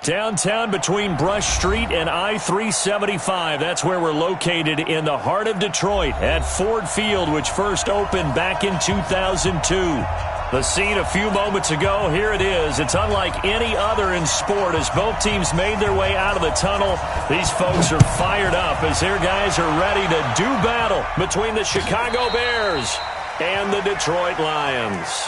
Downtown between Brush Street and I-375. That's where we're located in the heart of Detroit at Ford Field, which first opened back in 2002. The scene a few moments ago, here it is. It's unlike any other in sport as both teams made their way out of the tunnel. These folks are fired up as their guys are ready to do battle between the Chicago Bears and the Detroit Lions.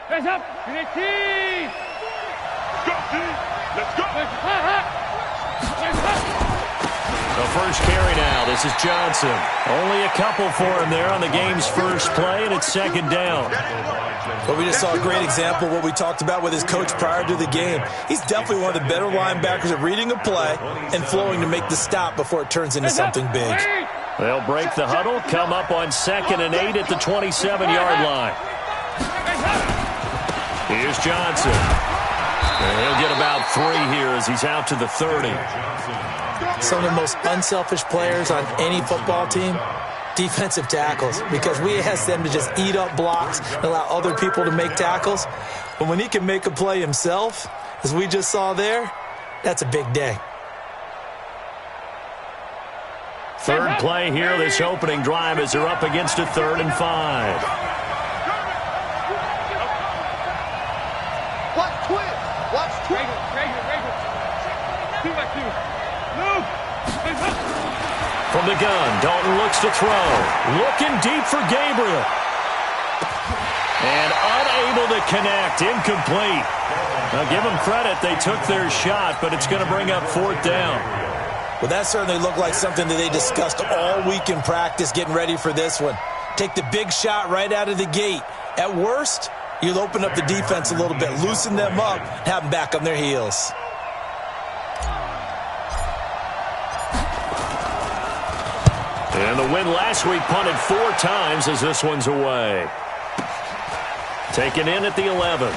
Hands up! Let's go, team! Let's go! The first carry now. This is Johnson. Only a couple for him there on the game's first play, and it's second down. Well, we just saw a great example of what we talked about with his coach prior to the game. He's definitely one of the better linebackers at reading a play and flowing to make the stop before it turns into something big. They'll break the huddle, come up on 2nd and 8 at the 27-yard line. Here's Johnson. And he'll get about 3 here as he's out to the 30. Some of the most unselfish players on any football team, defensive tackles, because we ask them to just eat up blocks and allow other people to make tackles. But when he can make a play himself, as we just saw there, that's a big day. Third play here, this opening drive as they're up against a 3rd and 5. From the gun, Dalton looks to throw. Looking deep for Gabriel. And unable to connect. Incomplete. Now give them credit. They took their shot, but it's going to bring up 4th down. Well, that certainly looked like something that they discussed all week in practice getting ready for this one. Take the big shot right out of the gate. At worst, you'll open up the defense a little bit, loosen them up, and have them back on their heels. And the win last week punted 4 times as this one's away. Taken in at the 11.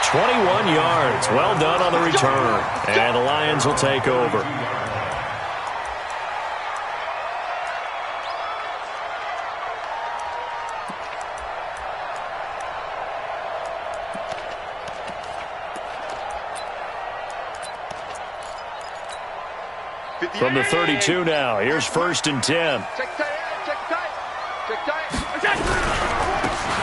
21 yards. Well done on the return. And the Lions will take over. From the 32 now, here's 1st and 10.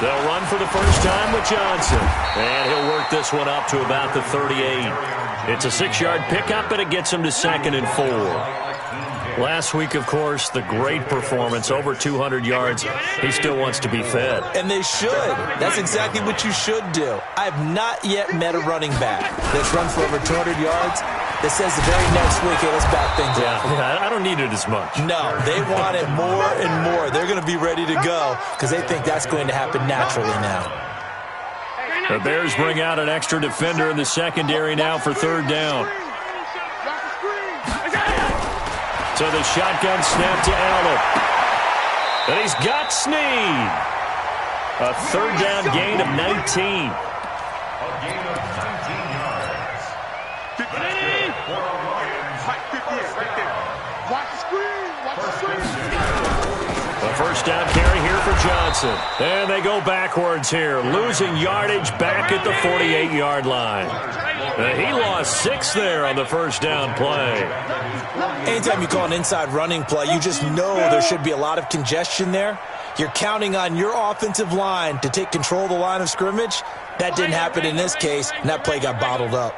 They'll run for the first time with Johnson. And he'll work this one up to about the 38. It's a 6-yard pickup, and it gets him to 2nd and 4. Last week, of course, the great performance, over 200 yards. He still wants to be fed. And they should. That's exactly what you should do. I have not yet met a running back that's run for over 200 yards that says the very next week, hey, let's back things up. Yeah, I don't need it as much. No, they want it more and more. They're going to be ready to go because they think that's going to happen naturally now. The Bears bring out an extra defender in the secondary now for 3rd down. So the shotgun snap to Allen. And he's got Snead. A 3rd down gain of 19. The first down carry here for Johnson. And they go backwards here, losing yardage back at the 48-yard line. He lost 6 there on the first down play. Anytime you call an inside running play, you just know there should be a lot of congestion there. You're counting on your offensive line to take control of the line of scrimmage. That didn't happen in this case, and that play got bottled up.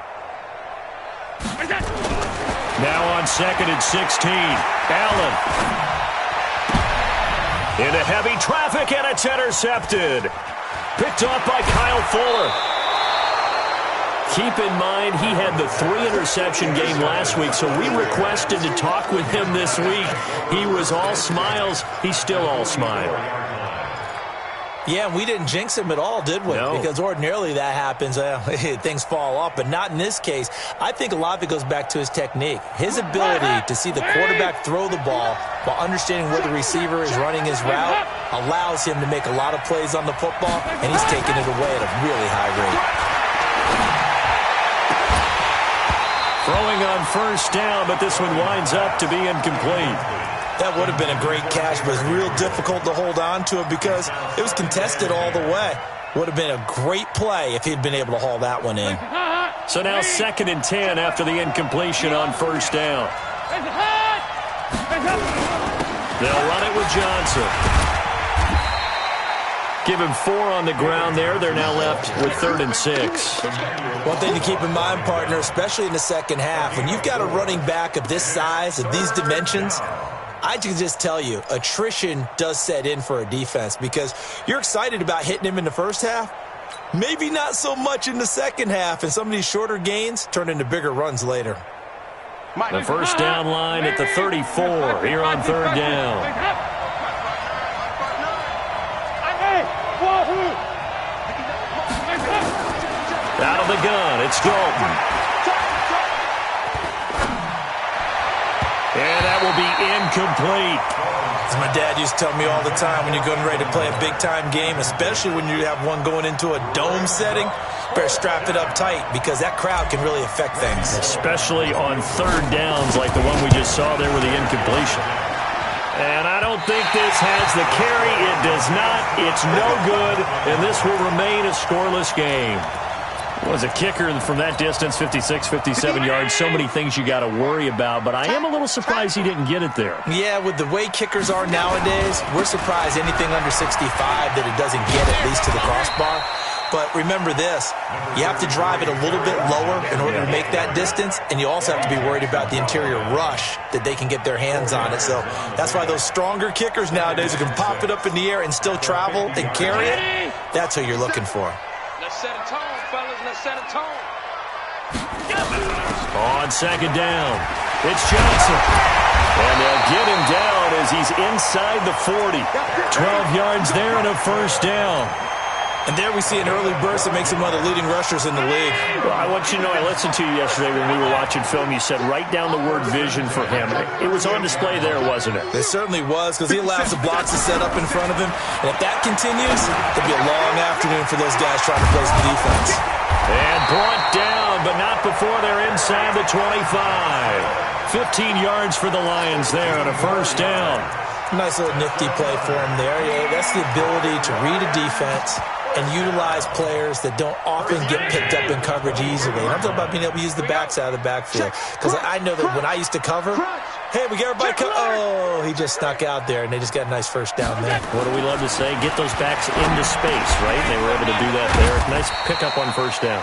Now on 2nd and 16, Allen. Into heavy traffic, and it's intercepted. Picked off by Kyle Fuller. Keep in mind, he had the 3-interception game last week, so we requested to talk with him this week. He was all smiles. He's still all smile. Yeah, we didn't jinx him at all, did we? No. Because ordinarily that happens. Things fall off, but not in this case. I think a lot of it goes back to his technique. His ability to see the quarterback throw the ball while understanding where the receiver is running his route allows him to make a lot of plays on the football, and he's taking it away at a really high rate. Throwing on first down, but this one winds up to be incomplete. That would have been a great catch, but it was real difficult to hold on to it because it was contested all the way. Would have been a great play if he'd been able to haul that one in. So now 2nd and 10 after the incompletion on first down. They'll run it with Johnson. Give him 4 on the ground there. They're now left with 3rd and 6. One thing to keep in mind, partner, especially in the second half, when you've got a running back of this size, of these dimensions, I can just tell you, attrition does set in for a defense because you're excited about hitting him in the first half. Maybe not so much in the second half, and some of these shorter gains turn into bigger runs later. The first down line at the 34 here on 3rd down. Out of the gun, it's Dalton. And that will be incomplete. As my dad used to tell me all the time, when you're getting ready to play a big-time game, especially when you have one going into a dome setting, better strap it up tight because that crowd can really affect things. Especially on 3rd downs like the one we just saw there with the incompletion. And I don't think this has the carry. It does not. It's no good, and this will remain a scoreless game. Was a kicker from that distance, 56, 57 yards. So many things you got to worry about, but I am a little surprised he didn't get it there. Yeah, with the way kickers are nowadays, we're surprised anything under 65 that it doesn't get at least to the crossbar. But remember this, you have to drive it a little bit lower in order to make that distance, and you also have to be worried about the interior rush that they can get their hands on it. So that's why those stronger kickers nowadays who can pop it up in the air and still travel and carry it, that's who you're looking for. Let's set a tone, fellas. Let's set a tone. On 2nd down, it's Johnson. And they'll get him down as he's inside the 40. 12 yards there and a first down. And there we see an early burst that makes him one of the leading rushers in the league. Well, I want you to know, I listened to you yesterday when we were watching film. You said write down the word vision for him. It was on display there, wasn't it? It certainly was because he allows the blocks to set up in front of him. And if that continues, it'll be a long afternoon for those guys trying to play some defense. And brought down, but not before they're inside the 25. 15 yards for the Lions there on a first down. Nice little nifty play for him there. Yeah, that's the ability to read a defense and utilize players that don't often get picked up in coverage easily. And I'm talking about being able to use the backs out of the backfield. Because I know that when I used to cover, hey, we got everybody cover. Oh, he just snuck out there, and they just got a nice first down there. What do we love to say? Get those backs into space, right? They were able to do that there. Nice pickup on first down.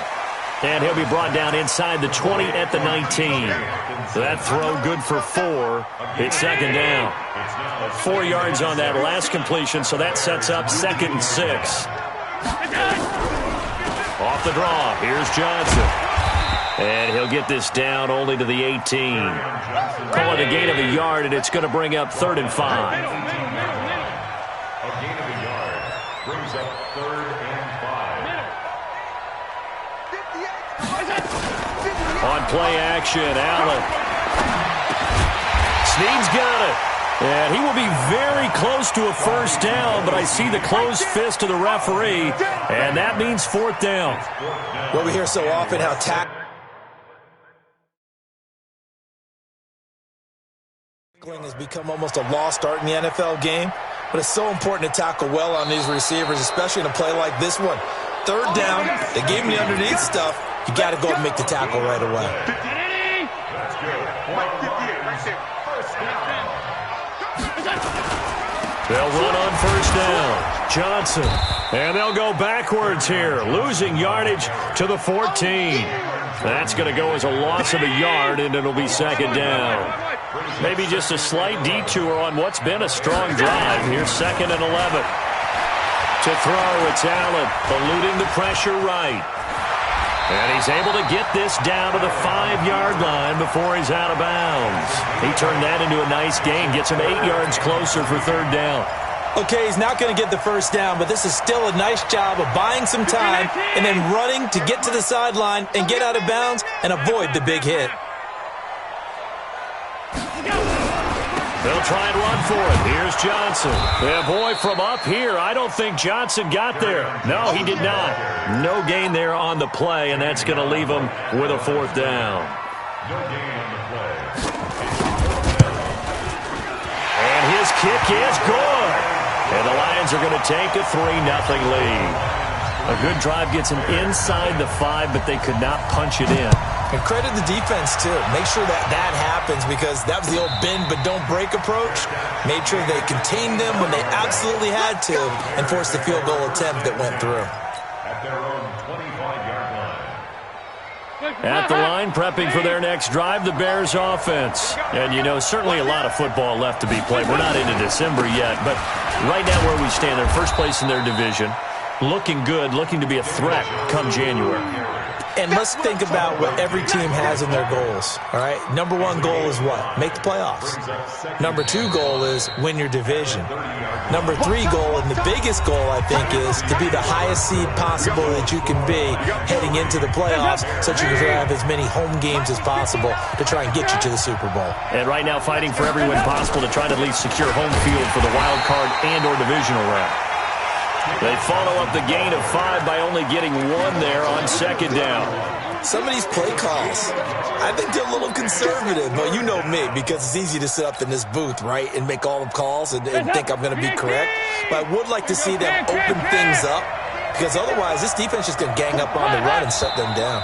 And he'll be brought down inside the 20 at the 19. So that throw good for 4. It's 2nd down. 4 yards on that last completion, so that sets up 2nd and 6. Off the draw, here's Johnson. And he'll get this down only to the 18. Call it a gain of a yard, and it's going to bring up 3rd and 5. A gain of a yard brings up 3rd and 5. On play action, Allen. Snead's got it. And he will be very close to a first down, but I see the closed fist of the referee, and that means 4th down. What we hear so often, how tackling has become almost a lost art in the NFL game, but it's so important to tackle well on these receivers, especially in a play like this one. 3rd down, they gave him the underneath stuff. You got to go and make the tackle right away. That's good. Point 58 right there. First down. They'll run on first down. Johnson. And they'll go backwards here, losing yardage to the 14. That's going to go as a loss of a yard, and it'll be 2nd down. Maybe just a slight detour on what's been a strong drive. Here's 2nd and 11. To throw, it's Allen, eluding the pressure right. And he's able to get this down to the 5-yard line before he's out of bounds. He turned that into a nice gain, gets him 8 yards closer for 3rd down. Okay, he's not going to get the first down, but this is still a nice job of buying some time and then running to get to the sideline and get out of bounds and avoid the big hit. They'll try and run for it. Here's Johnson. Yeah, boy, from up here, I don't think Johnson got there. No, he did not. No gain there on the play, and that's going to leave him with a 4th down. No gain on the play. And his kick is good. And the Lions are going to take a 3-0 lead. A good drive gets them inside the 5, but they could not punch it in. And credit the defense, too. Make sure that happens, because that was the old bend but don't break approach. Made sure they contained them when they absolutely had to and forced the field goal attempt that went through. At their own 25-yard line. At the line, prepping for their next drive, the Bears offense. And, you know, certainly a lot of football left to be played. We're not into December yet, but right now where we stand, they're first place in their division. Looking good, looking to be a threat come January. And let's think about what every team has in their goals, all right? Number 1 goal is what? Make the playoffs. Number 2 goal is win your division. Number 3 goal, and the biggest goal, I think, is to be the highest seed possible that you can be heading into the playoffs, so that you can have as many home games as possible to try and get you to the Super Bowl. And right now fighting for every win possible to try to at least secure home field for the wild card and or divisional round. They follow up the gain of 5 by only getting 1 there on second down. Some of these play calls, I think they're a little conservative. But you know me, because it's easy to sit up in this booth, right, and make all the calls and think I'm going to be correct. But I would like to see them open things up, because otherwise this defense is going to gang up on the run and shut them down.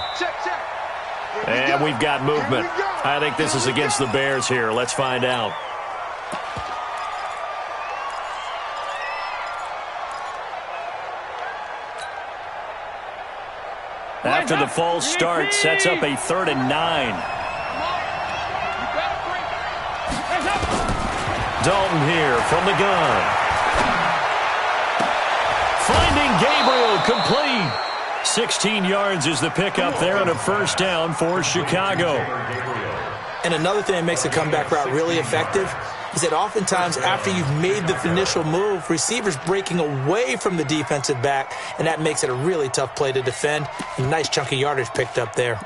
And we've got movement. I think this is against the Bears here. Let's find out. After the false start, sets up a 3rd and 9. Dalton here from the gun. Finding Gabriel, complete. 16 yards is the pickup there on a first down for Chicago. And another thing that makes the comeback route really effective is that oftentimes after you've made the initial move, receivers breaking away from the defensive back, and that makes it a really tough play to defend. A nice chunk of yardage picked up there.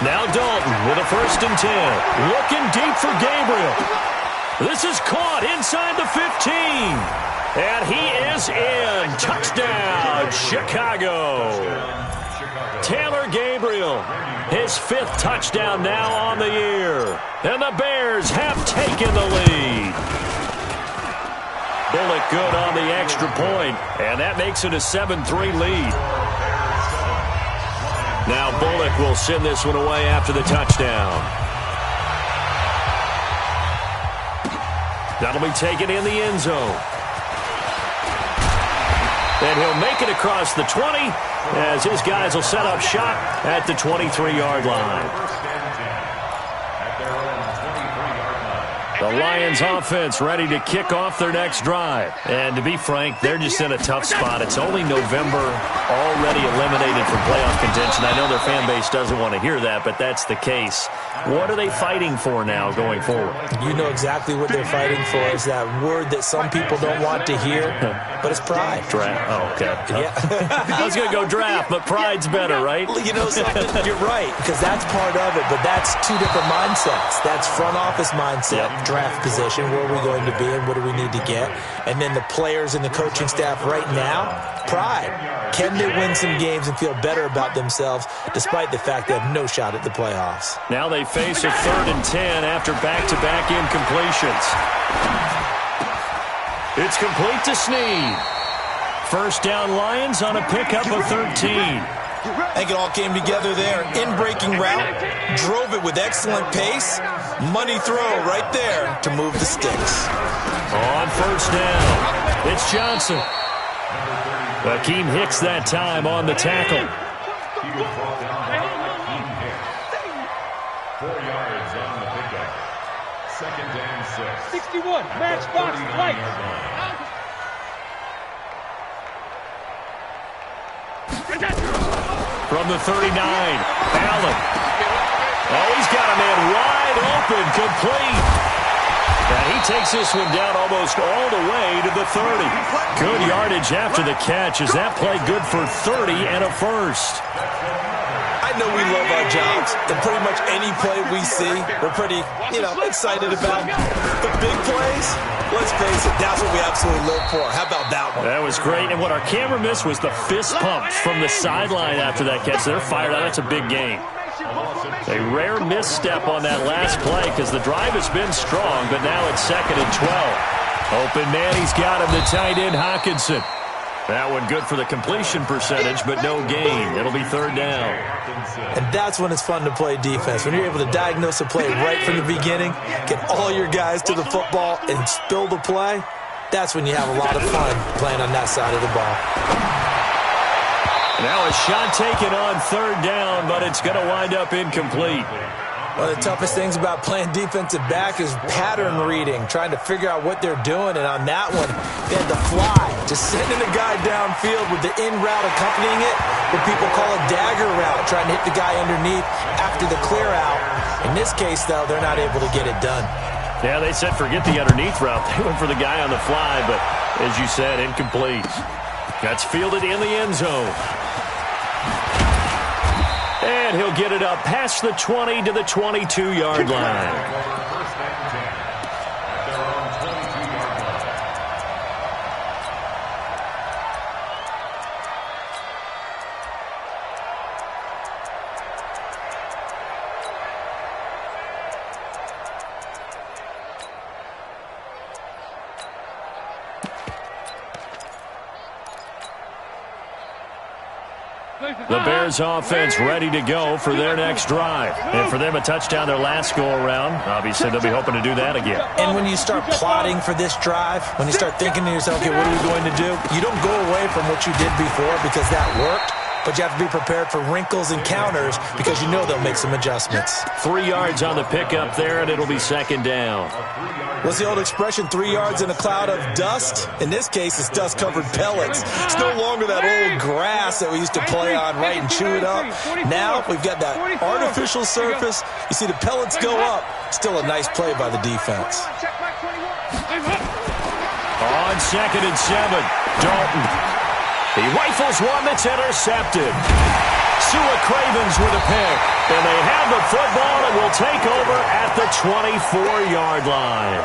Now Dalton with a 1st and 10. Looking deep for Gabriel. This is caught inside the 15. And he is in. Touchdown, Chicago. Taylor Gabriel, his 5th touchdown now on the year. And the Bears have taken the lead. Bullock good on the extra point. And that makes it a 7-3 lead. Now Bullock will send this one away after the touchdown. That'll be taken in the end zone. And he'll make it across the 20 as his guys will set up shop at the 23-yard line. The Lions offense ready to kick off their next drive. And to be frank, they're just in a tough spot. It's only November, already eliminated from playoff contention. I know their fan base doesn't want to hear that, but that's the case. What are they fighting for now going forward? You know exactly what they're fighting for. Is that word that some people don't want to hear, but it's pride. Draft. Oh, okay. Yeah. I was going to go draft, but pride's better, right? You know something? You're right, because that's part of it, but that's 2 different mindsets. That's front office mindset, draft position, where are we going to be and what do we need to get? And then the players and the coaching staff right now, pride. Can they win some games and feel better about themselves despite the fact they have no shot at the playoffs? Now they face a 3rd and 10 after back-to-back incompletions. It's complete to Snead. First down Lions on a pickup of 13. I think it all came together there. In-breaking route, drove it with excellent pace. Money throw right there to move the sticks. On first down, it's Johnson. Akeem Hicks that time on the tackle. 4 yards on the pickup. 2nd and 6. 61, matchbox, right. From the 39, Allen. Oh, he's got a man wide open, complete. And he takes this one down almost all the way to the 30. Good yardage after the catch. Is that play good for 30 and a first? I know we love our jobs, and pretty much any play we see, we're pretty, excited about. The big plays, let's face it, that's what we absolutely live for. How about that one? That was great, and what our camera missed was the fist pumps from the sideline after that catch. They're fired out. That's a big game. A rare misstep on that last play because the drive has been strong, but now it's 2nd and 12. Open man, he's got him, the tight end, Hockenson. That one good for the completion percentage, but no gain. It'll be 3rd down. And that's when it's fun to play defense. When you're able to diagnose a play right from the beginning, get all your guys to the football, and spill the play, that's when you have a lot of fun playing on that side of the ball. Now a shot taken on 3rd down, but it's going to wind up incomplete. One of the toughest things about playing defensive back is pattern reading, trying to figure out what they're doing. And on that one, they had to fly, just sending a guy downfield with the in route accompanying it, what people call a dagger route, trying to hit the guy underneath after the clear out. In this case, though, they're not able to get it done. Yeah, they said forget the underneath route. They went for the guy on the fly, but as you said, incomplete. That's fielded in the end zone. And he'll get it up past the 20 to the 22-yard line. The Bears offense ready to go for their next drive. And for them, a touchdown their last go-around. Obviously, they'll be hoping to do that again. And when you start plotting for this drive, when you start thinking to yourself, okay, what are we going to do? You don't go away from what you did before because that worked. But you have to be prepared for wrinkles and counters because you know they'll make some adjustments. 3 yards on the pickup there, and it'll be 2nd down. What's the old expression, 3 yards in a cloud of dust? In this case, it's dust-covered pellets. It's no longer that old grass that we used to play on, right, and chew it up. Now we've got that artificial surface. You see the pellets go up. Still a nice play by the defense. On 2nd and 7, Dalton. He rifles one that's intercepted. Sua Cravens with a pick. And they have the football and will take over at the 24-yard line.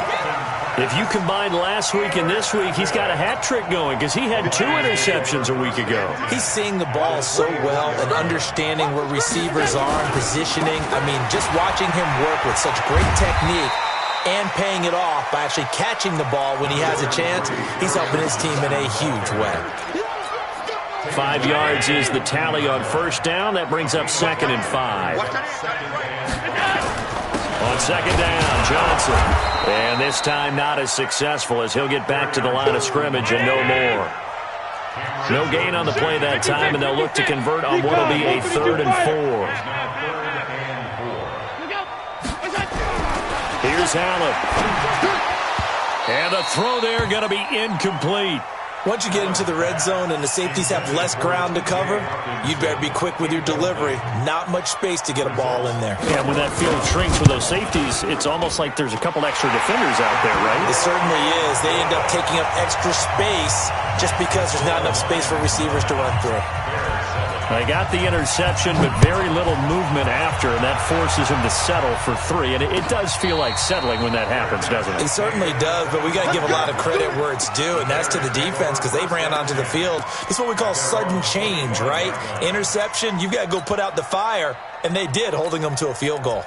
If you combine last week and this week, he's got a hat trick going because he had 2 interceptions a week ago. He's seeing the ball so well and understanding where receivers are and positioning. I mean, just watching him work with such great technique and paying it off by actually catching the ball when he has a chance, he's helping his team in a huge way. 5 yards is the tally on 1st down. That brings up 2nd and 5. On 2nd down, Johnson. And this time not as successful as he'll get back to the line of scrimmage and no more. No gain on the play that time, and they'll look to convert on what will be a 3rd and 4. Here's Allen. And the throw there going to be incomplete. Once you get into the red zone and the safeties have less ground to cover, you'd better be quick with your delivery. Not much space to get a ball in there. Yeah, when that field shrinks with those safeties, it's almost like there's a couple extra defenders out there, right? It certainly is. They end up taking up extra space just because there's not enough space for receivers to run through. They got the interception, but very little movement after, and that forces him to settle for 3. And it does feel like settling when that happens, doesn't it? It certainly does, but we got to give a lot of credit where it's due, and that's to the defense because they ran onto the field. It's what we call sudden change, right? Interception, you've got to go put out the fire, and they did, holding them to a field goal.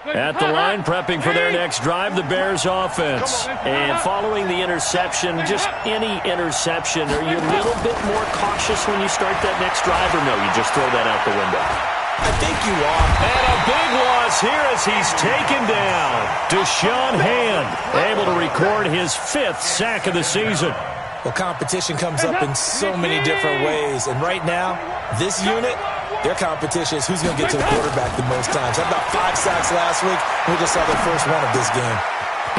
At the line, prepping for their next drive, the Bears offense. And following the interception, just any interception, are you a little bit more cautious when you start that next drive, or no, you just throw that out the window? I think you are. And a big loss here as he's taken down. Deshaun Hand, able to record his 5th sack of the season. Well, competition comes up in so many different ways, and right now, this unit, their competition is who's going to get to the quarterback the most times. Had about 5 sacks last week. We just saw their first one of this game.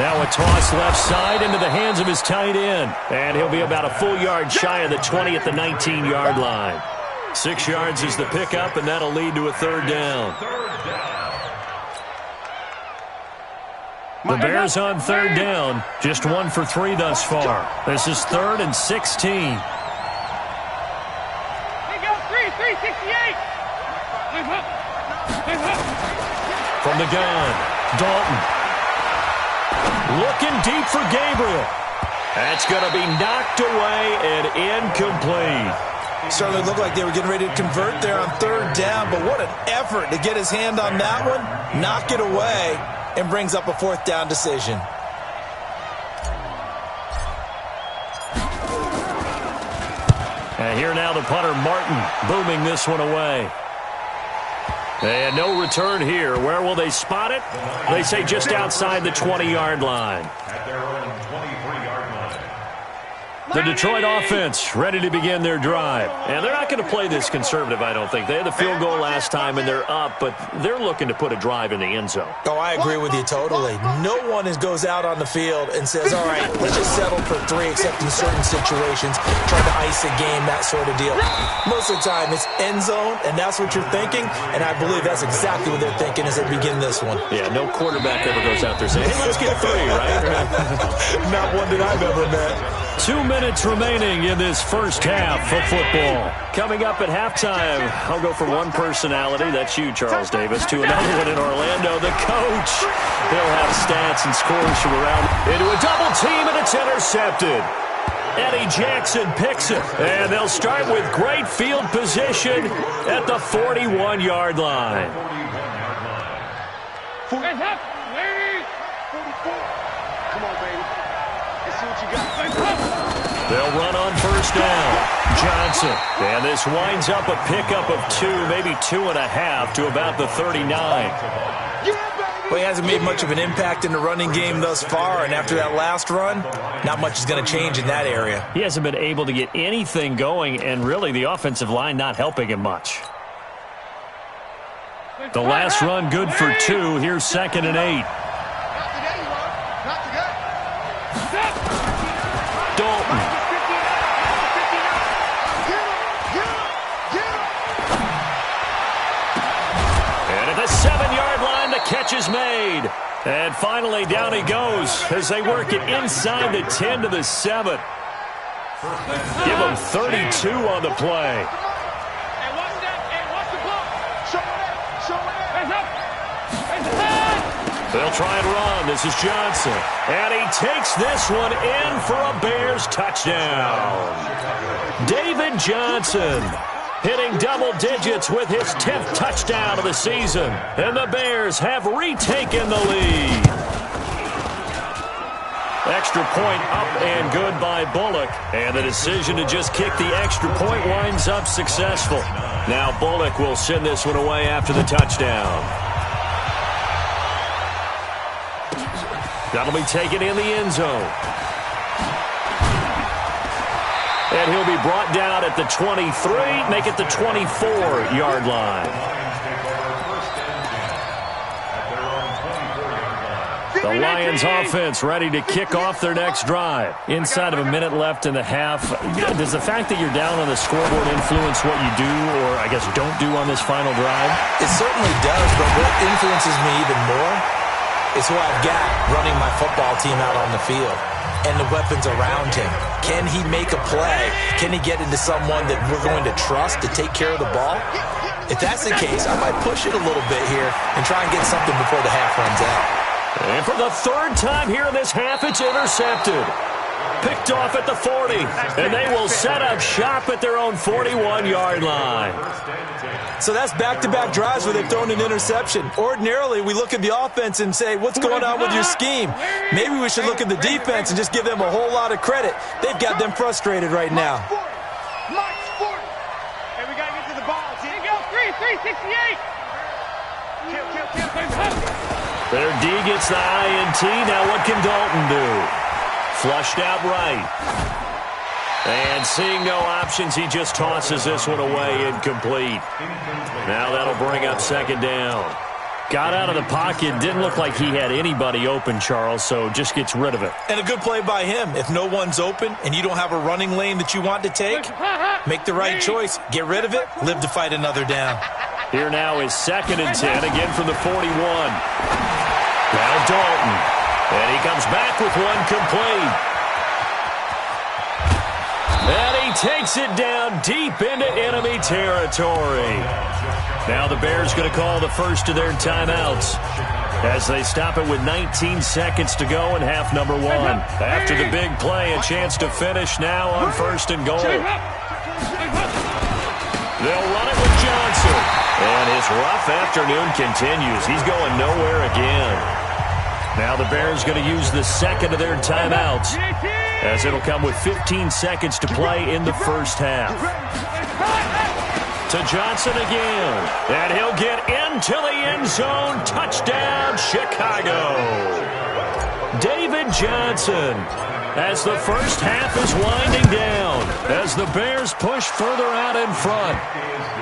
Now a toss left side into the hands of his tight end. And he'll be about a full yard shy of the 20 at the 19-yard line. 6 yards is the pickup, and that'll lead to a third down. The Bears on third down, just 1 for 3 thus far. This is 3rd and 16. Here goes 368. From the gun, Dalton. Looking deep for Gabriel. That's going to be knocked away and incomplete. Certainly looked like they were getting ready to convert there on third down, but what an effort to get his hand on that one, knock it away, and brings up a 4th down decision. And here now the punter, Martin, booming this one away. And no return here. Where will they spot it? They say just outside the 20-yard line. At their own 23-yard line. The Detroit offense ready to begin their drive. And they're not going to play this conservative, I don't think. They had the field goal last time, and they're up, but they're looking to put a drive in the end zone. Oh, I agree with you totally. No one goes out on the field and says, all right, let's just settle for 3, except in certain situations, trying to ice a game, that sort of deal. Most of the time, it's end zone, and that's what you're thinking, and I believe that's exactly what they're thinking as they begin this one. Yeah, no quarterback ever goes out there saying, hey, let's get 3, right? Not one that I've ever met. 2 minutes remaining in this first half of football. Coming up at halftime, I'll go for one personality. That's you, Charles Davis. To another one in Orlando, the coach. He'll have stats and scores from around. Into a double team, and it's intercepted. Eddie Jackson picks it. And they'll start with great field position at the 41-yard line. Hands up. 44. Come on, baby. Let's see what you got. They'll run on first down. Johnson. And this winds up a pickup of 2, maybe 2.5 to about the 39. Well, he hasn't made much of an impact in the running game thus far, and after that last run, not much is going to change in that area. He hasn't been able to get anything going, and really the offensive line not helping him much. The last run good for 2. Here's 2nd and 8. Dalton. And at the 7-yard line, the catch is made. And finally, down he goes as they work it inside the 10 to the 7. Give him 32 on the play. Hey, watch that. Hey, watch the block. Show it. Hands up. They'll try and run. This is Johnson. And he takes this one in for a Bears touchdown. David Johnson hitting double digits with his 10th touchdown of the season. And the Bears have retaken the lead. Extra point up and good by Bullock. And the decision to just kick the extra point winds up successful. Now Bullock will send this one away after the touchdown. That'll be taken in the end zone. And he'll be brought down at the 23, make it the 24-yard line. The Lions offense ready to kick off their next drive. Inside of a minute left in the half. Does the fact that you're down on the scoreboard influence what you do or, I guess, don't do on this final drive? It certainly does, but what influences me even more is who I've got running my football team out on the field and the weapons around him. Can he make a play? Can he get into someone that we're going to trust to take care of the ball? If that's the case, I might push it a little bit here and try and get something before the half runs out. And for the 3rd time here in this half, it's intercepted. Picked off at the 40, and they will set up shop at their own 41-yard line. So that's back-to-back drives where they've thrown an interception. Ordinarily, we look at the offense and say, what's going on with your scheme? Maybe we should look at the defense and just give them a whole lot of credit. They've got them frustrated right now. Hey, we got to get to the ball. Here you go. 368. Their D gets the INT. Now what can Dalton do? Flushed out right. And seeing no options, he just tosses this one away incomplete. Now that'll bring up 2nd down. Got out of the pocket. Didn't look like he had anybody open, Charles, so just gets rid of it. And a good play by him. If no one's open and you don't have a running lane that you want to take, make the right choice. Get rid of it. Live to fight another down. Here now is 2nd and 10, again from the 41. Now Dalton. And he comes back with one complete. And he takes it down deep into enemy territory. Now the Bears going to call the first of their timeouts as they stop it with 19 seconds to go in half number 1. After the big play, a chance to finish now on 1st and goal. They'll run it with Johnson. And his rough afternoon continues. He's going nowhere again. Now the Bears going to use the second of their timeouts as it'll come with 15 seconds to play in the first half. To Johnson again. And he'll get into the end zone. Touchdown, Chicago. David Johnson as the first half is winding down. As the Bears push further out in front.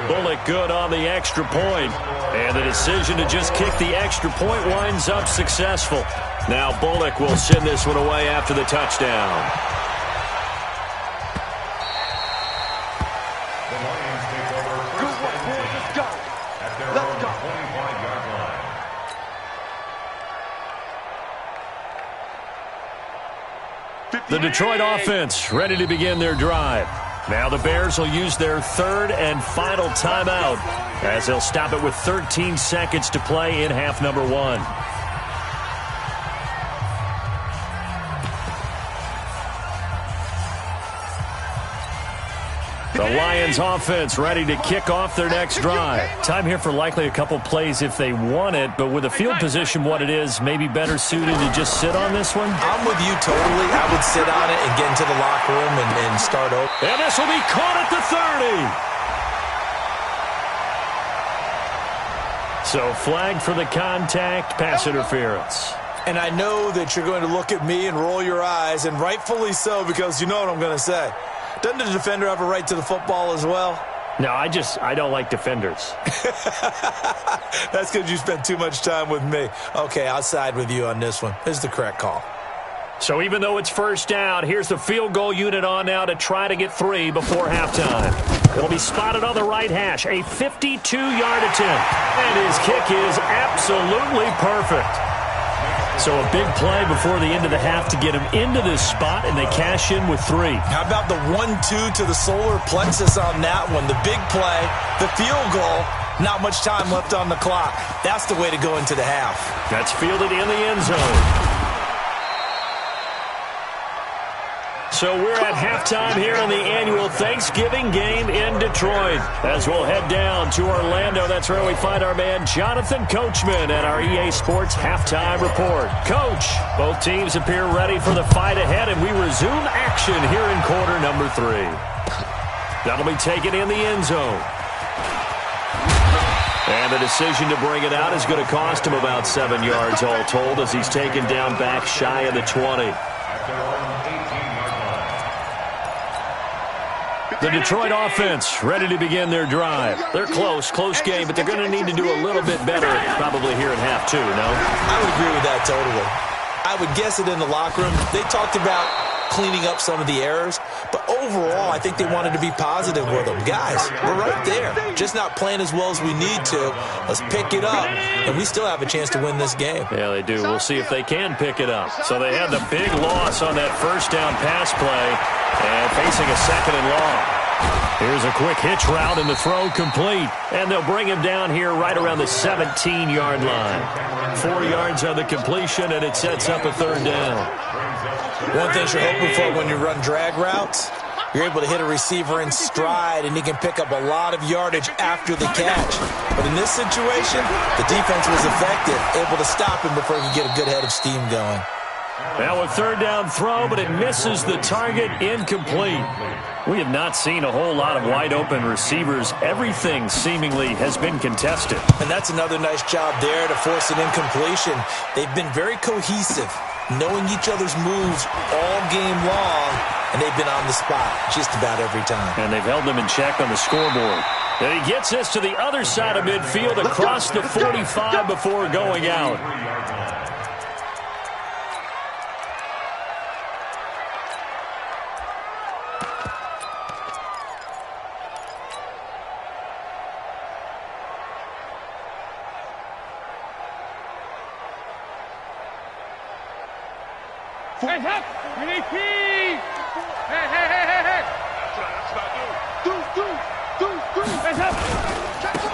Bullock good on the extra point. And the decision to just kick the extra point winds up successful. Now Bullock will send this one away after the touchdown. The Detroit offense ready to begin their drive. Now the Bears will use their 3rd and final timeout as they'll stop it with 13 seconds to play in half number 1. The Lions offense ready to kick off their next drive. Time here for likely a couple plays if they want it, but with the field position what it is, maybe better suited to just sit on this one? I'm with you totally. I would sit on it and get into the locker room and start over. And this will be caught at the 30. So flag for the contact, pass interference. And I know that you're going to look at me and roll your eyes, and rightfully so, because you know what I'm going to say. Doesn't the defender have a right to the football as well? No, I don't like defenders. That's because you spent too much time with me. Okay, I'll side with you on this one. This is the correct call. So even though it's first down, here's the field goal unit on now to try to get 3 before halftime. It'll be spotted on the right hash, a 52-yard attempt. And his kick is absolutely perfect. So a big play before the end of the half to get him into this spot, and they cash in with 3. How about the 1-2 to the solar plexus on that one? The big play, the field goal, not much time left on the clock. That's the way to go into the half. That's fielded in the end zone. So we're at halftime here in the annual Thanksgiving game in Detroit. As we'll head down to Orlando, that's where we find our man Jonathan Coachman at our EA Sports Halftime Report. Coach, both teams appear ready for the fight ahead, and we resume action here in quarter number 3. That'll be taken in the end zone. And the decision to bring it out is going to cost him about 7 yards all told as he's taken down back shy of the 20. The Detroit offense ready to begin their drive. They're close game, but they're going to need to do a little bit better probably here in half 2, no? I would agree with that totally. I would guess it in the locker room. They talked about cleaning up some of the errors, but overall, I think they wanted to be positive with them. Guys, we're right there. Just not playing as well as we need to. Let's pick it up, and we still have a chance to win this game. Yeah, they do. We'll see if they can pick it up. So they had the big loss on that first down pass play, and facing a 2nd and long. Here's a quick hitch route, and the throw complete. And they'll bring him down here right around the 17-yard line. 4 yards on the completion, and it sets up a 3rd down. One thing you're hoping for when you run drag routes, you're able to hit a receiver in stride, and he can pick up a lot of yardage after the catch. But in this situation, the defense was effective, able to stop him before he could get a good head of steam going. Now a 3rd down throw, but it misses the target, incomplete. We have not seen a whole lot of wide-open receivers. Everything seemingly has been contested. And that's another nice job there to force an incompletion. They've been very cohesive, knowing each other's moves all game long, and they've been on the spot just about every time. And they've held them in check on the scoreboard. And he gets this to the other side of midfield across the 45 before going out. Hey, help! We need speed! Hey, hey, hey, hey, hey! That's what I do. Hey, help!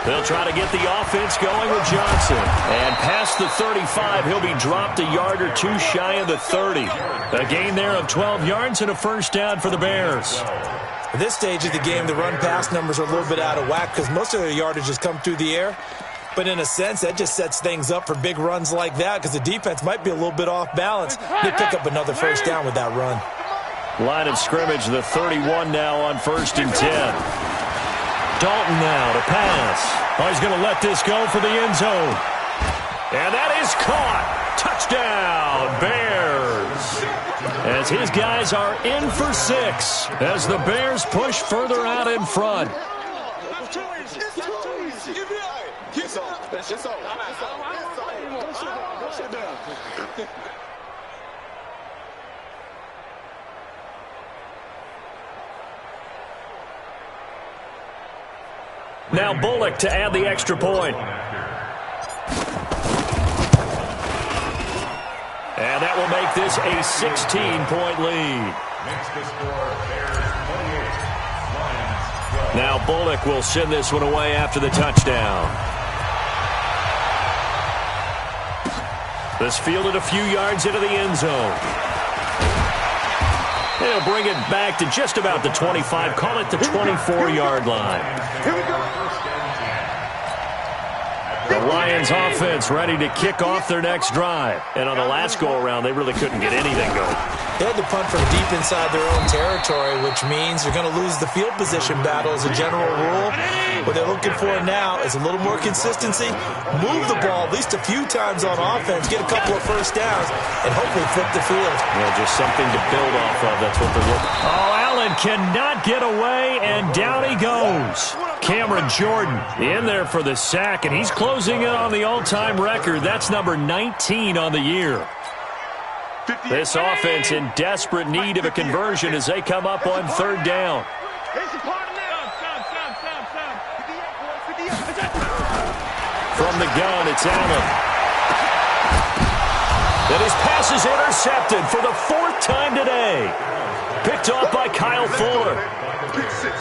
They'll try to get the offense going with Johnson. And past the 35, he'll be dropped a yard or two shy of the 30. A gain there of 12 yards and a first down for the Bears. At this stage of the game, the run-pass numbers are a little bit out of whack because most of their yardage has come through the air. But in a sense, that just sets things up for big runs like that because the defense might be a little bit off balance. They pick up another first down with that run. Line of scrimmage, the 31 now on 1st and 10. Dalton now to pass. Oh, he's going to let this go for the end zone. And that is caught. Touchdown, Bears. As his guys are in for 6 as the Bears push further out in front. Now Bullock to add the extra point. And that will make this a 16-point lead. Now Bullock will send this one away after the touchdown. This fielded a few yards into the end zone. They'll bring it back to just about the 25. Call it the 24-yard line. The Lions offense ready to kick off their next drive. And on the last go-around, they really couldn't get anything going. They had to punt from deep inside their own territory, which means you're going to lose the field position battle as a general rule. What they're looking for now is a little more consistency, move the ball at least a few times on offense, get a couple of first downs, and hopefully flip the field. Yeah, just something to build off of. That's what they're looking for. Oh, Allen cannot get away, and down he goes. Cameron Jordan in there for the sack, and he's closing in on the all-time record. That's number 19 on the year. This offense in desperate need of a conversion as they come up on 3rd down. From the gun, it's Allen. And his pass is intercepted for the 4th time today. Picked off by Kyle Fuller.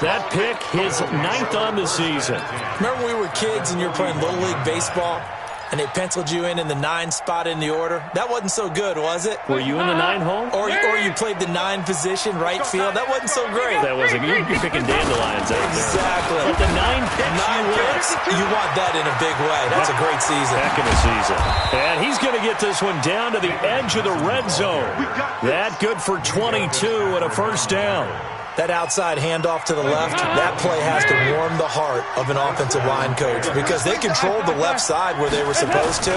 That pick, his 9th on the season. Remember when we were kids and you were playing Little League Baseball? And they penciled you in the 9 spot in the order. That wasn't so good, was it? Were you in the 9 hole? Or you played the 9 position, right field. That wasn't so great. That wasn't. You're picking dandelions out there. Exactly. But the 9 picks, 9 picks, you want that in a big way. That's a great season. Heck of a season. And he's going to get this one down to the edge of the red zone. That good for 22 and a first down. That outside handoff to the left, that play has to warm the heart of an offensive line coach because they controlled the left side where they were supposed to.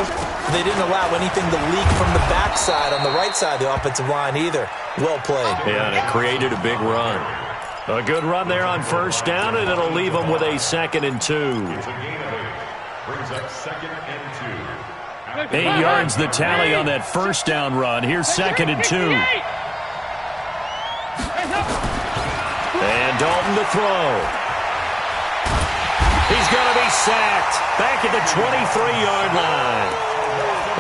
They didn't allow anything to leak from the backside on the right side of the offensive line either. Well played. Yeah, and it created a big run. A good run there on first down, and it'll leave them with a 2nd and 2. Brings up 2nd and 2. 8 yards the tally on that first down run. Here's 2nd and 2. And Dalton to throw. He's going to be sacked back at the 23-yard line.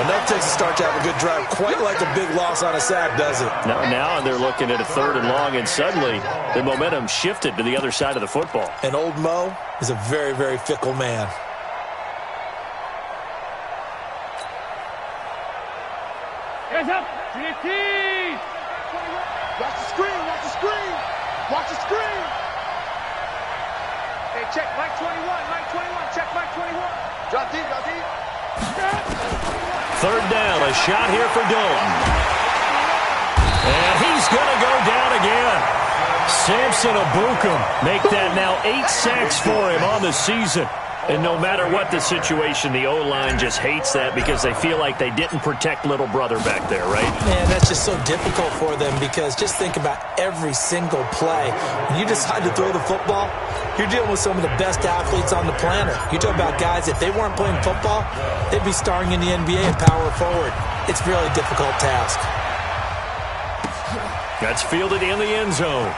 Enough takes to start to have a good drive. Quite like a big loss on a sack, does it? Now they're looking at a 3rd and long, and suddenly the momentum shifted to the other side of the football. And old Mo is a very, very fickle man. Hands up! CT! Watch the screen, watch the screen! Watch the screen! Hey, check Mike 21, Mike 21, check Mike 21. Drop deep, drop deep. 3rd down, a shot here for Dalton. And he's going to go down again. Samson Abukum make that now 8 sacks for him on the season. And no matter what the situation, the O-line just hates that because they feel like they didn't protect little brother back there, right? Man, that's just so difficult for them because just think about every single play. When you decide to throw the football, you're dealing with some of the best athletes on the planet. You talk about guys, if they weren't playing football, they'd be starring in the NBA and power forward. It's a really difficult task. That's fielded in the end zone.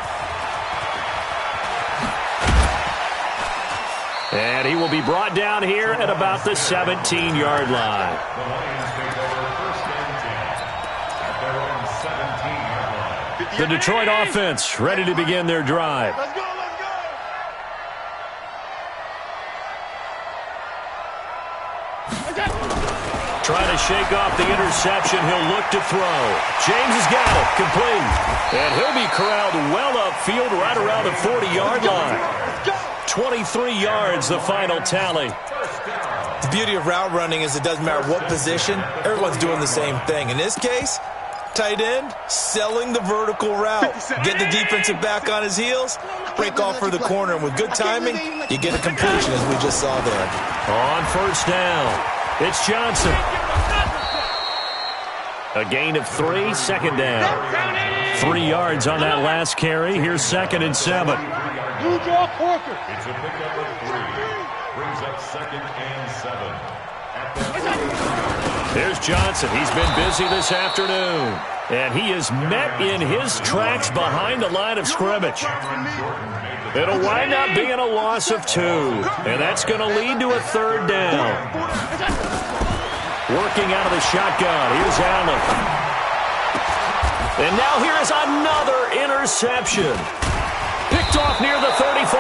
And he will be brought down here at about the 17-yard line. The Detroit offense ready to begin their drive. Let's go, let's go. Trying to shake off the interception. He'll look to throw. James has got it. Complete. And he'll be corralled well upfield right around the 40-yard line. 23 yards, the final tally. The beauty of route running is it doesn't matter what position. Everyone's doing the same thing. In this case, tight end, selling the vertical route. Get the defensive back on his heels, break off for the corner. And with good timing, you get a completion, as we just saw there. On first down, it's Johnson. A gain of 3, second down. 3 yards on that last carry. Here's 2nd and 7. You draw Corker. It's a pickup of 3. Brings up 2nd and 7. There's Johnson. He's been busy this afternoon. And he is met in his tracks behind the line of scrimmage. It'll wind up being a loss of 2. And that's going to lead to a 3rd down. Working out of the shotgun. Here's Allen. And now here is another interception. Picked off near the 34.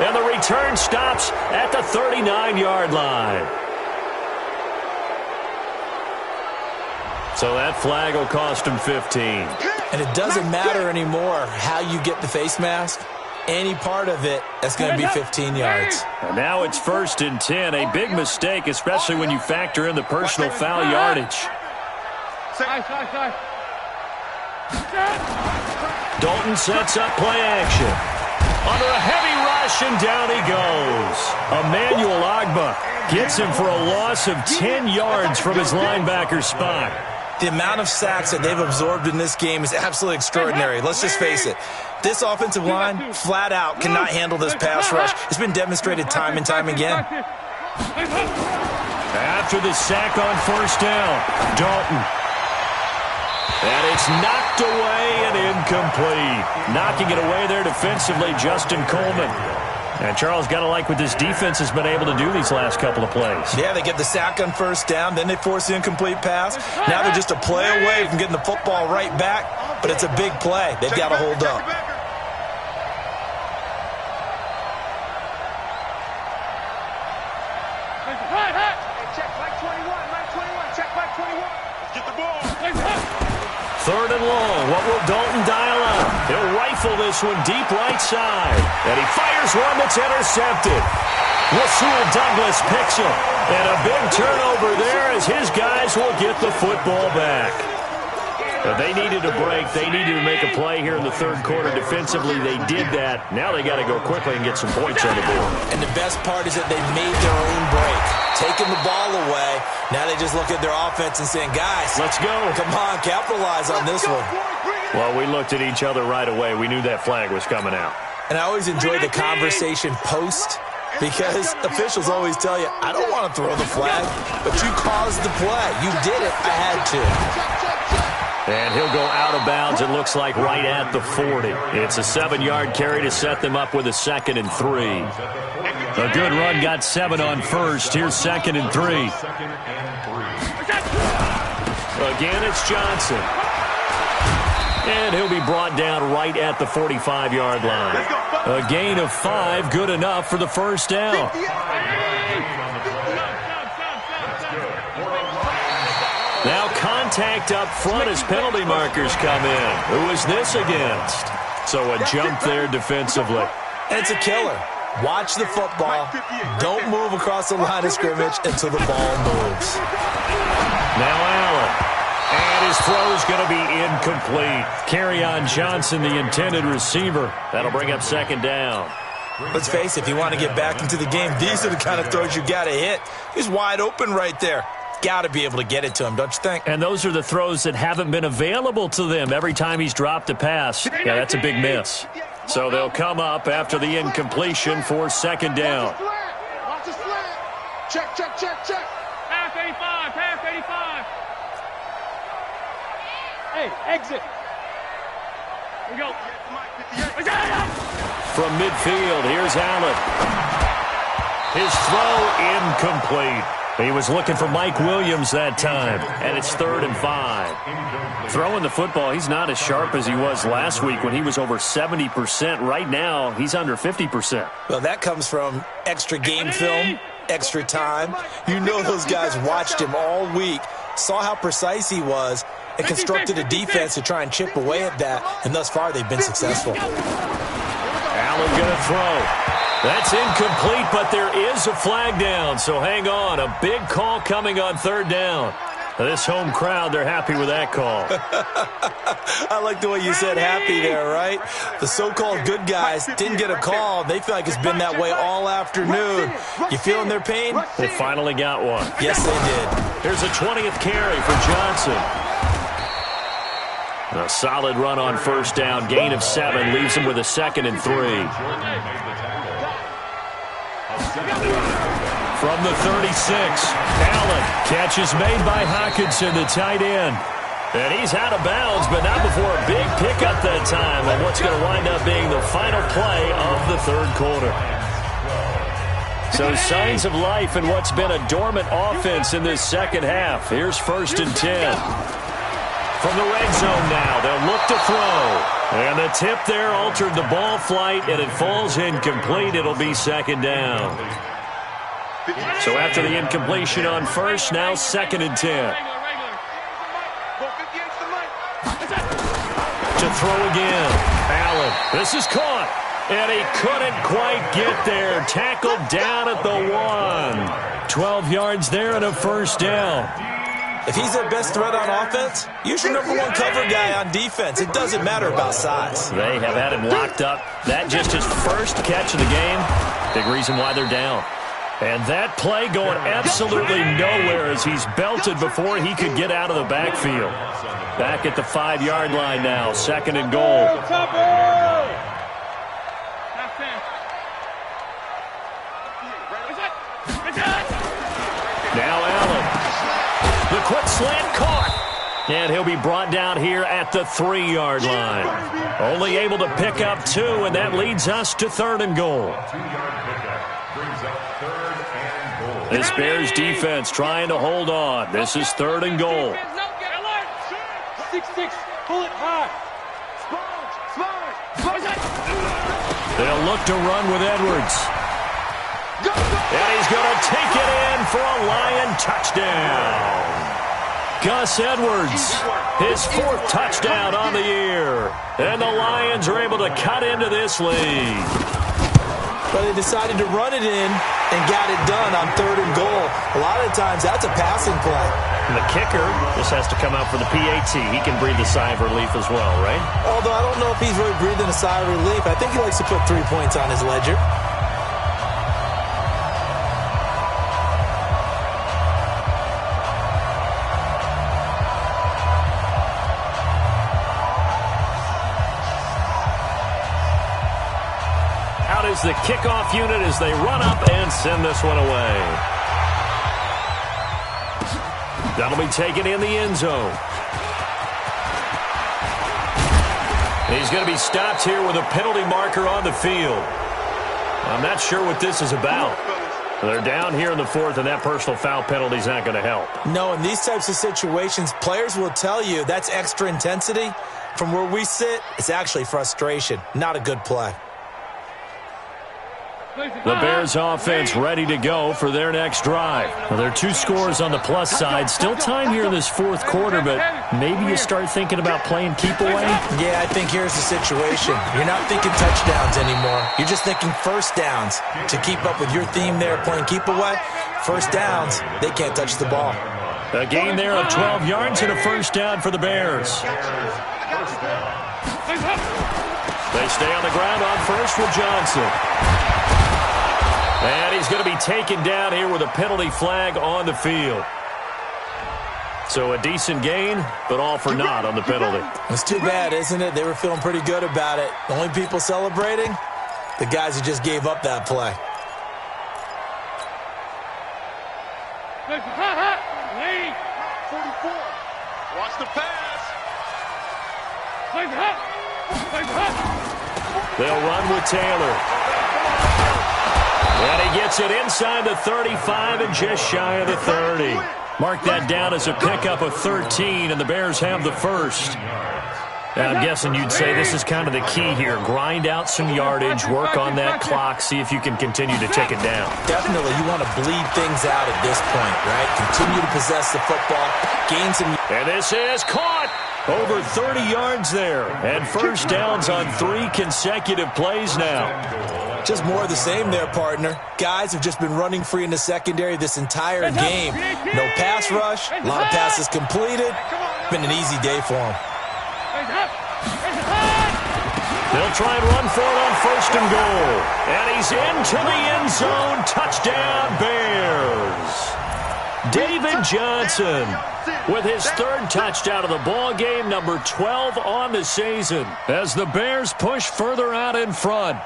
And the return stops at the 39-yard line. So that flag will cost him 15. And it doesn't matter anymore how you get the face mask. Any part of it, that's going to be 15 yards. And now it's 1st and 10. A big mistake, especially when you factor in the personal foul yardage. Dalton sets up play action. Under a heavy rush, and down he goes. Emmanuel Agba gets him for a loss of 10 yards from his linebacker spot. The amount of sacks that they've absorbed in this game is absolutely extraordinary. Let's just face it. This offensive line, flat out, cannot handle this pass rush. It's been demonstrated time and time again. After the sack on first down, Dalton. And it's knocked away and incomplete. Knocking it away there defensively, Justin Coleman. And Charles, got to like what this defense has been able to do these last couple of plays. Yeah, they get the sack on first down, then they force the incomplete pass. Now they're just a play away from getting the football right back, but it's a big play. They've got to hold up. Check back 21, check back 21. Get the ball. 3rd and long. What will Dalton dial up? He'll rifle this one deep right side. And he fires one that's intercepted. Rasul Douglas picks him. And a big turnover there as his guys will get the football back. But they needed a break. They needed to make a play here in the 3rd quarter. Defensively, they did that. Now they got to go quickly and get some points on the board. And the best part is that they made their own break. Taking the ball away. Now they just look at their offense and saying, guys, let's go. Come on, capitalize on this one. Well, we looked at each other right away. We knew that flag was coming out. And I always enjoy the conversation post because officials always tell you, I don't want to throw the flag, but you caused the play. You did it. I had to. And he'll go out of bounds, it looks like, right at the 40. It's a 7-yard carry to set them up with a 2nd and 3. A good run got 7 on first. Here's 2nd and 3. Again, it's Johnson. And he'll be brought down right at the 45-yard line. A gain of 5, good enough for the first down. Now contact up front as penalty markers come in. Who is this against? So a jump there defensively. And it's a killer. Watch the football. Don't move across the line of scrimmage until the ball moves. Now Allen. And his throw is going to be incomplete. Kerryon Johnson, the intended receiver. That'll bring up 2nd down. Let's face it, if you want to get back into the game, these are the kind of throws you got to hit. He's wide open right there. Got to be able to get it to him, don't you think? And those are the throws that haven't been available to them every time he's dropped a pass. Yeah, that's a big miss. So they'll come up after the incompletion for second down. Watch the slant. Check, check, check, check. Pass 85, pass 85. Hey, exit. Here we go. From midfield, here's Allen. His throw incomplete. He was looking for Mike Williams that time, and it's 3rd and 5. Throwing the football, he's not as sharp as he was last week when he was over 70%. Right now, he's under 50%. Well, that comes from extra game film, extra time. You know those guys watched him all week, saw how precise he was, and constructed a defense to try and chip away at that, and thus far they've been successful. Allen going to throw. That's incomplete, but there is a flag down, so hang on. A big call coming on 3rd down. This home crowd, they're happy with that call. I like the way you said happy there, right? The so-called good guys didn't get a call. They feel like it's been that way all afternoon. You feeling their pain? They finally got one. Yes, they did. Here's a 20th carry for Johnson. A solid run on 1st down. Gain of 7 leaves him with a 2nd and 3. From the 36, Allen. Catch is made by Hockenson, the tight end. And he's out of bounds, but not before a big pickup that time on what's going to wind up being the final play of the 3rd quarter. So signs of life in what's been a dormant offense in this 2nd half. Here's 1st and 10. From the red zone now, they'll look to throw. And the tip there altered the ball flight, and it falls incomplete. It'll be 2nd down. So after the incompletion on 1st, now 2nd and 10. To throw again. Allen. This is caught. And he couldn't quite get there. Tackled down at the 1. 12 yards there and a 1st down. If he's their best threat on offense, use your #1 cover guy on defense. It doesn't matter about size. They have had him locked up. That just his first catch of the game. Big reason why they're down. And that play going absolutely nowhere as he's belted before he could get out of the backfield. Back at the 5-yard line now. 2nd and goal. Now Allen. The quick slant caught. And he'll be brought down here at the 3-yard line. Only able to pick up 2, and that leads us to 3rd and goal. This Bears defense trying to hold on. This is 3rd and goal. 6-6, pull it high. They'll look to run with Edwards. And he's going to take it in for a Lion touchdown. Gus Edwards, his 4th touchdown on the year. And the Lions are able to cut into this lead. But they decided to run it in and got it done on 3rd and goal. A lot of times, that's a passing play. And the kicker just has to come out for the PAT. He can breathe a sigh of relief as well, right? Although I don't know if he's really breathing a sigh of relief. I think he likes to put 3 points on his ledger. The kickoff unit as they run up and send this one away. That'll be taken in the end zone. He's going to be stopped here with a penalty marker on the field. I'm not sure what this is about. They're down here in the 4th, and that personal foul penalty is not going to help. No, in these types of situations, players will tell you that's extra intensity. From where we sit, it's actually frustration. Not a good play. The Bears offense ready to go for their next drive. Well, there are 2 scores on the plus side. Still time here in this 4th quarter, but maybe you start thinking about playing keep away? Yeah, I think here's the situation. You're not thinking touchdowns anymore. You're just thinking 1st downs. To keep up with your theme there, playing keep away, 1st downs, they can't touch the ball. A gain there of 12 yards and a 1st down for the Bears. They stay on the ground on 1st with Johnson. And he's going to be taken down here with a penalty flag on the field. So a decent gain, but all for naught on the penalty. It's too bad, isn't it? They were feeling pretty good about it. The only people celebrating, the guys who just gave up that play. Lead. 44. Watch the pass. They'll run with Taylor. And he gets it inside the 35 and just shy of the 30. Mark that down as a pickup of 13, and the Bears have the first. Now, I'm guessing you'd say this is kind of the key here. Grind out some yardage, work on that clock, see if you can continue to tick it down. Definitely, you want to bleed things out at this point, right? Continue to possess the football, gain some... And this is caught! Over 30 yards there, and first downs on 3 consecutive plays now. Just more of the same there, partner. Guys have just been running free in the secondary this entire game. No pass rush, a lot of passes completed. Been an easy day for them. They'll try and run for it on first and goal. And he's into the end zone. Touchdown, Bears. David Johnson with his 3rd touchdown of the ball game, number 12 on the season, as the Bears push further out in front.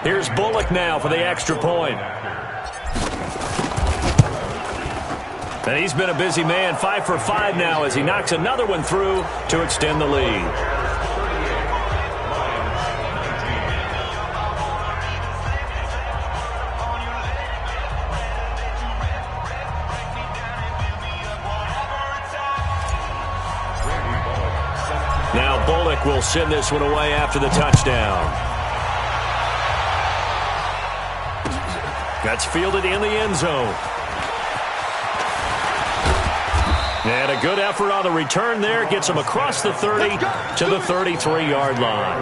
Here's Bullock now for the extra point. And he's been a busy man, 5 for 5 now as he knocks another one through to extend the lead. Now Bullock will send this one away after the touchdown. That's fielded in the end zone. And a good effort on the return there. Gets him across the 30 to the 33-yard line.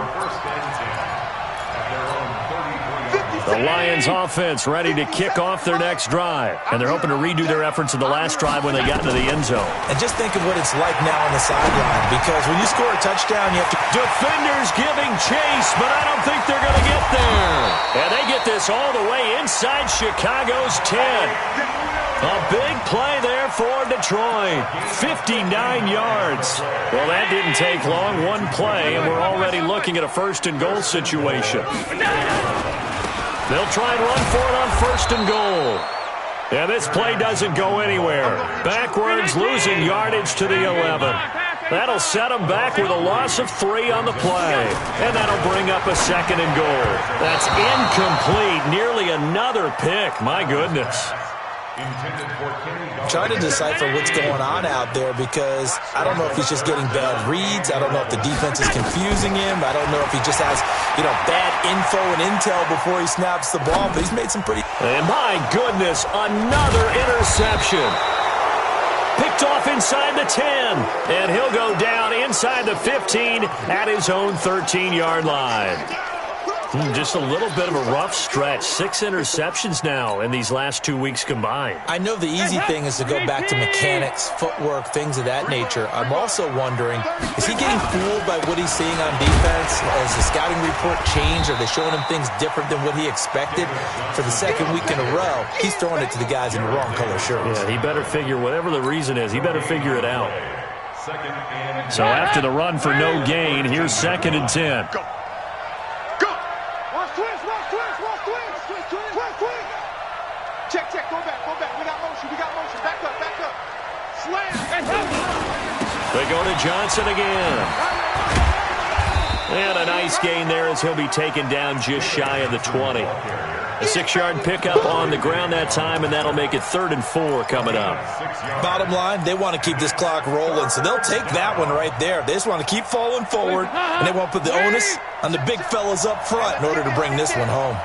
The Lions offense ready to kick off their next drive. And they're hoping to redo their efforts in the last drive when they got into the end zone. And just think of what it's like now on the sideline. Because when you score a touchdown, you have to... Defenders giving chase, but I don't think they're going to get there. And they get this all the way inside Chicago's 10. A big play there for Detroit. 59 yards. Well, that didn't take long. One play, and we're already looking at a first and goal situation. They'll try and run for it on first and goal. And this play doesn't go anywhere. Backwards, losing yardage to the 11. That'll set them back with a loss of 3 on the play. And that'll bring up a second and goal. That's incomplete. Nearly another pick. My goodness. Try to decipher what's going on out there because I don't know if he's just getting bad reads. I don't know if the defense is confusing him. I don't know if he just has, bad info and intel before he snaps the ball. But he's made some pretty... And my goodness, another interception. Picked off inside the 10. And he'll go down inside the 15 at his own 13-yard line. Just a little bit of a rough stretch. 6 interceptions now in these last 2 weeks combined. I know the easy thing is to go back to mechanics, footwork, things of that nature. I'm also wondering, is he getting fooled by what he's seeing on defense? Has the scouting report changed? Are they showing him things different than what he expected? For the second week in a row, he's throwing it to the guys in the wrong color shirts. Yeah, he better figure, whatever the reason is, he better figure it out. So after the run for no gain, here's 2nd and 10. Check, go back. We got motion. Back up. Slam. They go to Johnson again. And a nice gain there as he'll be taken down just shy of the 20. A 6-yard pickup on the ground that time, and that'll make it 3rd and 4 coming up. Bottom line, they want to keep this clock rolling, so they'll take that one right there. They just want to keep falling forward, and they won't put the onus on the big fellas up front in order to bring this one home.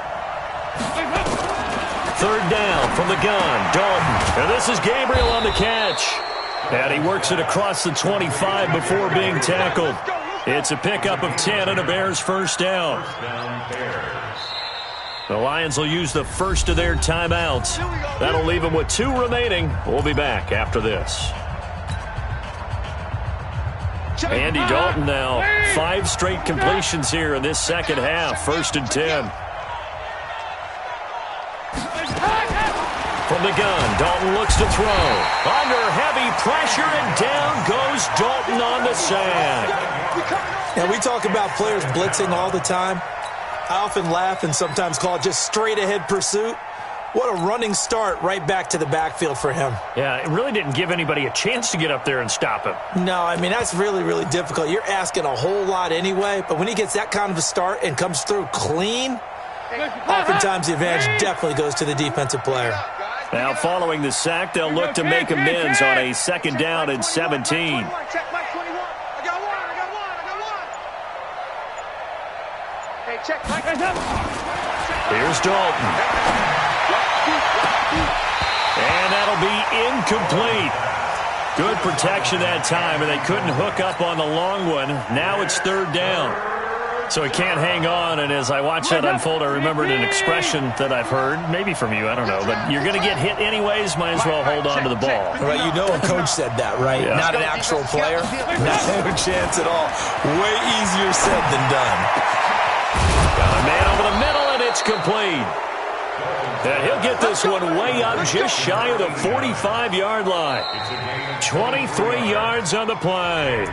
3rd down from the gun, Dalton. And this is Gabriel on the catch. And he works it across the 25 before being tackled. It's a pickup of 10 and a Bears first down. The Lions will use the first of their timeouts. That'll leave them with 2 remaining. We'll be back after this. Andy Dalton now 5 straight completions here in this second half. 1st and 10. From the gun, Dalton looks to throw. Under heavy pressure, and down goes Dalton on the sand. Now, we talk about players blitzing all the time. I often laugh and sometimes call it just straight-ahead pursuit. What a running start right back to the backfield for him. Yeah, it really didn't give anybody a chance to get up there and stop him. No, I mean, that's really, really difficult. You're asking a whole lot anyway, but when he gets that kind of a start and comes through clean, oftentimes the advantage definitely goes to the defensive player. Now, following the sack, they'll look to make amends on a 2nd down and 17. Here's Dalton. And that'll be incomplete. Good protection that time, and they couldn't hook up on the long one. Now it's 3rd down. So he can't hang on, and as I watch that unfold, I remembered an expression that I've heard, maybe from you, I don't know, but you're going to get hit anyways, might as well hold on to the ball. Right, you know a coach said that, right? Yeah. Not an actual player. No chance at all. Way easier said than done. Got a man over the middle, and it's complete. And he'll get this one way up just shy of the 45-yard line. 23 yards on the play.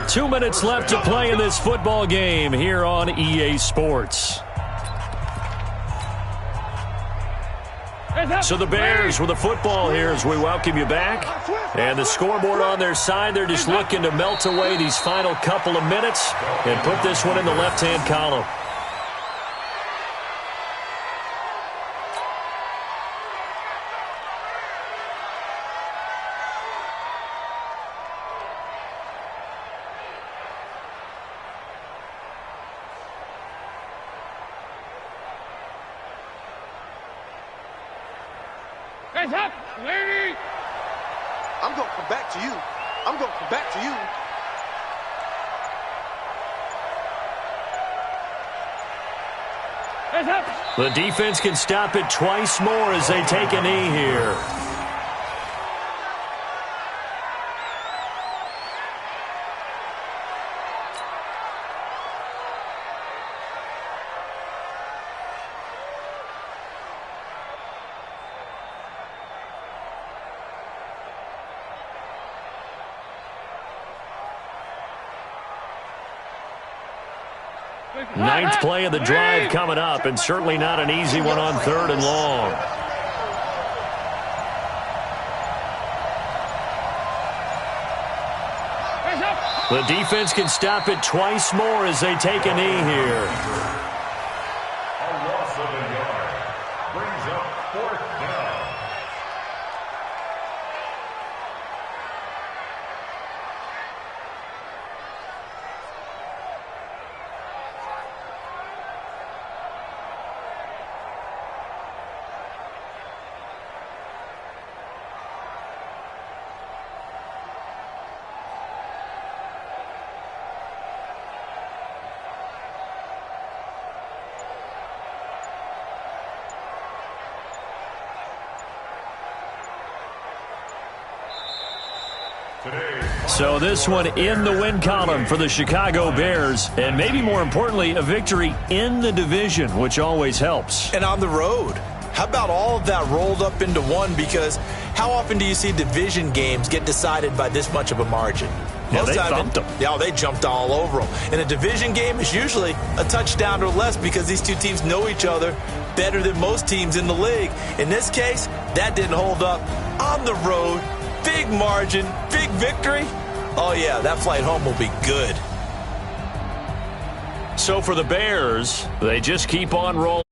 2 minutes left to play in this football game here on EA Sports. So the Bears with the football here as we welcome you back. And the scoreboard on their side, they're just looking to melt away these final couple of minutes and put this one in the left-hand column. Hands up, lady! I'm going to come back to you. I'm going to come back to you. Hands up! The defense can stop it twice more as they take a knee here. Ninth play of the drive coming up, and certainly not an easy one on 3rd and long. The defense can stop it twice more as they take a knee here. A loss of a yard brings up 4th down. So this one in the win column for the Chicago Bears, and maybe more importantly, a victory in the division, which always helps. And on the road. How about all of that rolled up into one? Because how often do you see division games get decided by this much of a margin? Yeah, they thumped them. Yeah, they jumped all over them. And a division game is usually a touchdown or less because these two teams know each other better than most teams in the league. In this case, that didn't hold up. On the road, big margin, big victory. Oh, yeah, that flight home will be good. So for the Bears, they just keep on rolling.